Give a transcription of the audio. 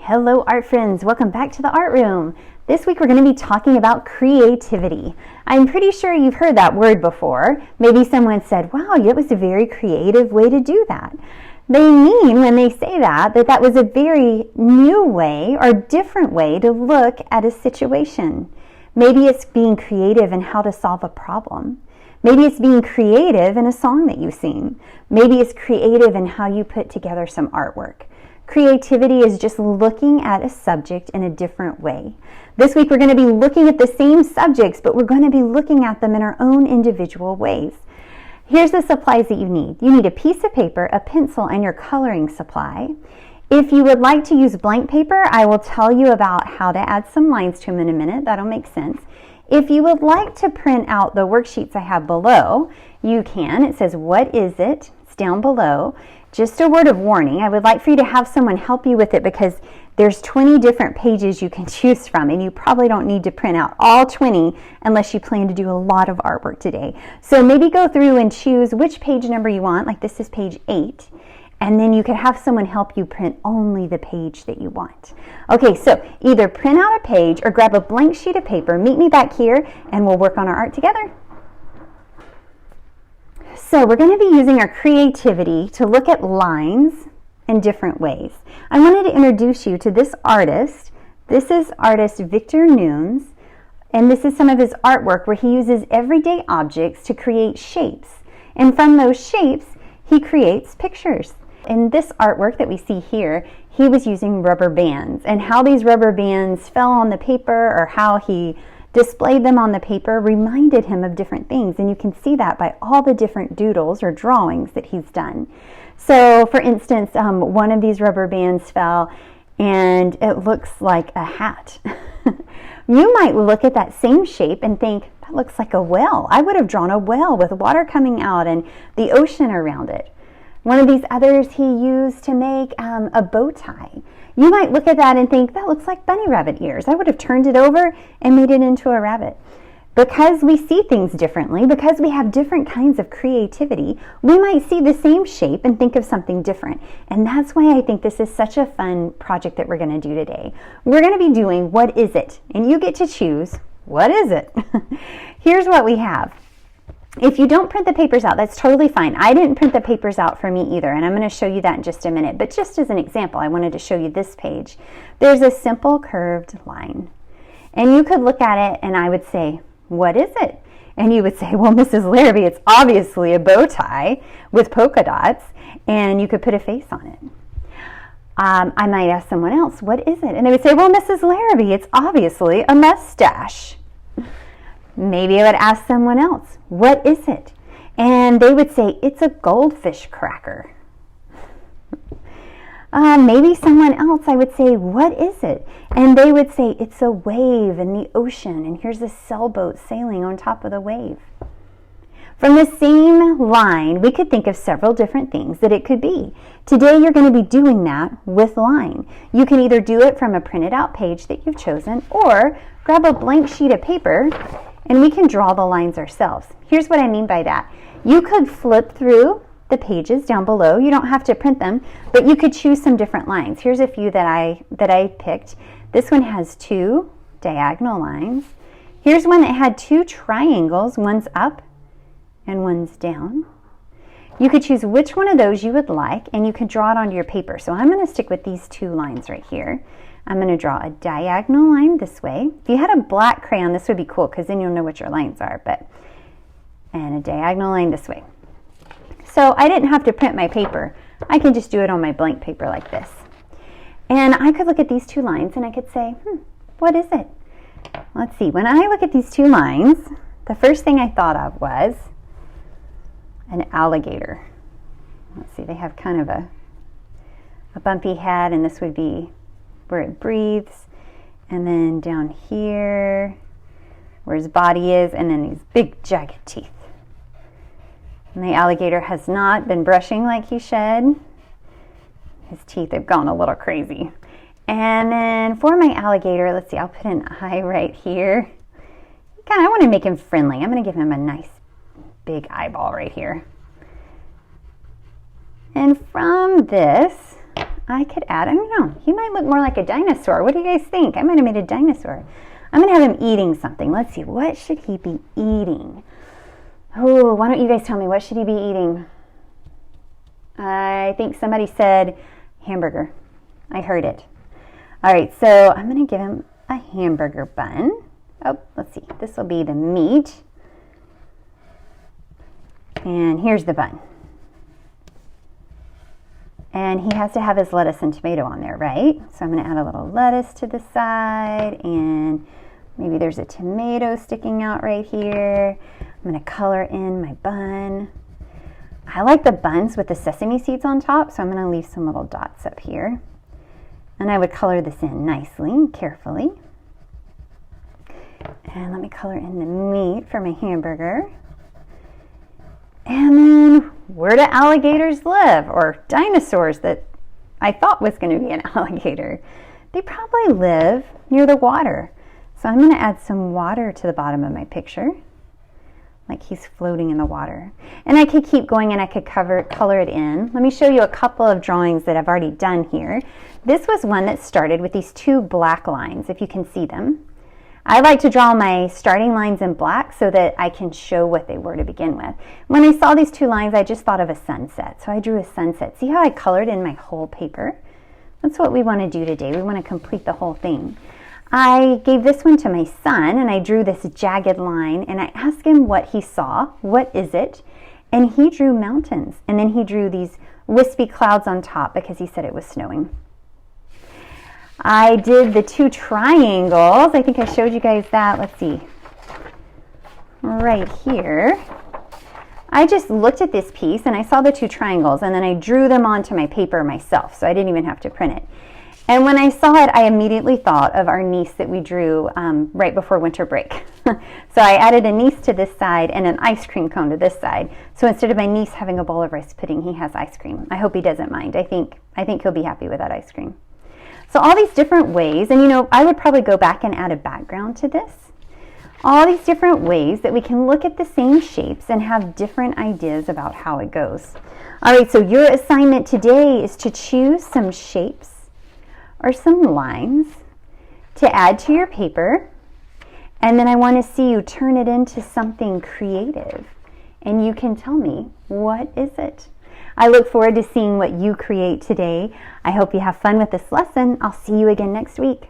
Hello art friends, welcome back to the art room. This week we're going to be talking about creativity. I'm pretty sure you've heard that word before. Maybe someone said, wow, it was a very creative way to do that. They mean when they say that was a very new way or different way to look at a situation. Maybe it's being creative in how to solve a problem. Maybe it's being creative in a song that you sing. Maybe it's creative in how you put together some artwork. Creativity is just looking at a subject in a different way. This week we're going to be looking at the same subjects, but we're going to be looking at them in our own individual ways. Here's the supplies that you need. You need a piece of paper, a pencil, and your coloring supply. If you would like to use blank paper, I will tell you about how to add some lines to them in a minute. That'll make sense. If you would like to print out the worksheets I have below, you can. It says, what is it? It's down below. Just a word of warning, I would like for you to have someone help you with it because there's 20 different pages you can choose from, and you probably don't need to print out all 20 unless you plan to do a lot of artwork today. So maybe go through and choose which page number you want, like this is page 8, and then you could have someone help you print only the page that you want. Okay, so either print out a page or grab a blank sheet of paper, meet me back here, and we'll work on our art together. So we're going to be using our creativity to look at lines in different ways. I wanted to introduce you to this artist. This is artist Victor Nunes, and this is some of his artwork where he uses everyday objects to create shapes. And from those shapes, he creates pictures. In this artwork that we see here, he was using rubber bands, and how these rubber bands fell on the paper or how he displayed them on the paper reminded him of different things, and you can see that by all the different doodles or drawings that he's done. So for instance, one of these rubber bands fell and it looks like a hat. You might look at that same shape and think, that looks like a well. I would have drawn a well with water coming out and the ocean around it. One of these others he used to make a bow tie. You might look at that and think, that looks like bunny rabbit ears. I would have turned it over and made it into a rabbit. Because we see things differently, because we have different kinds of creativity, we might see the same shape and think of something different. And that's why I think this is such a fun project that we're going to do today. We're going to be doing what is it? And you get to choose, what is it? Here's what we have. If you don't print the papers out, that's totally fine. I didn't print the papers out for me either, and I'm going to show you that in just a minute. But just as an example, I wanted to show you this page. There's a simple curved line. And you could look at it and I would say, what is it? And you would say, well, Mrs. Larrabee, it's obviously a bow tie with polka dots, and you could put a face on it. I might ask someone else, what is it? And they would say, well, Mrs. Larrabee, it's obviously a mustache. Maybe I would ask someone else, what is it? And they would say, it's a goldfish cracker. Maybe someone else, I would say, what is it? And they would say, it's a wave in the ocean, and here's a sailboat sailing on top of the wave. From the same line, we could think of several different things that it could be. Today, you're going to be doing that with line. You can either do it from a printed out page that you've chosen, or grab a blank sheet of paper and we can draw the lines ourselves. Here's what I mean by that. You could flip through the pages down below. You don't have to print them, but you could choose some different lines. Here's a few that I picked. This one has 2 diagonal lines. Here's one that had 2 triangles. One's up and one's down. You could choose which one of those you would like, and you can draw it onto your paper. So I'm going to stick with these 2 lines right here. I'm going to draw a diagonal line this way. If you had a black crayon, this would be cool because then you'll know what your lines are. And a diagonal line this way. So I didn't have to print my paper. I can just do it on my blank paper like this. And I could look at these 2 lines and I could say, what is it? Let's see. When I look at these 2 lines, the first thing I thought of was an alligator. Let's see, they have kind of a bumpy head, and this would be where it breathes, and then down here where his body is, and then these big jagged teeth. And the alligator has not been brushing like he should. His teeth have gone a little crazy. And then for my alligator, let's see, I'll put an eye right here. I want to make him friendly. I'm going to give him a nice big eyeball right here. And from this, I could add, I don't know, he might look more like a dinosaur. What do you guys think? I might have made a dinosaur. I'm going to have him eating something. Let's see, what should he be eating? Oh, why don't you guys tell me, what should he be eating? I think somebody said hamburger. I heard it. All right, so I'm going to give him a hamburger bun. Oh, let's see, this will be the meat. And here's the bun. And he has to have his lettuce and tomato on there, right? So I'm going to add a little lettuce to the side, and maybe there's a tomato sticking out right here. I'm going to color in my bun. I like the buns with the sesame seeds on top, so I'm going to leave some little dots up here. And I would color this in nicely and carefully. And let me color in the meat for my hamburger. And then, where do alligators live? Or dinosaurs that I thought was going to be an alligator. They probably live near the water. So I'm going to add some water to the bottom of my picture, like he's floating in the water. And I could keep going and I could color it in. Let me show you a couple of drawings that I've already done here. This was one that started with these two black lines, if you can see them. I like to draw my starting lines in black so that I can show what they were to begin with. When I saw these two lines, I just thought of a sunset. So I drew a sunset. See how I colored in my whole paper? That's what we want to do today. We want to complete the whole thing. I gave this one to my son, and I drew this jagged line, and I asked him what he saw. What is it? And he drew mountains, and then he drew these wispy clouds on top because he said it was snowing. I did the two triangles. I think I showed you guys that. Let's see. Right here. I just looked at this piece and I saw the two triangles, and then I drew them onto my paper myself, so I didn't even have to print it. And when I saw it, I immediately thought of our niece that we drew right before winter break. So I added a niece to this side and an ice cream cone to this side. So instead of my niece having a bowl of rice pudding, he has ice cream. I hope he doesn't mind. I think he'll be happy with that ice cream. So all these different ways, and you know, I would probably go back and add a background to this. All these different ways that we can look at the same shapes and have different ideas about how it goes. All right, so your assignment today is to choose some shapes or some lines to add to your paper, and then I want to see you turn it into something creative, and you can tell me, what is it? I look forward to seeing what you create today. I hope you have fun with this lesson. I'll see you again next week.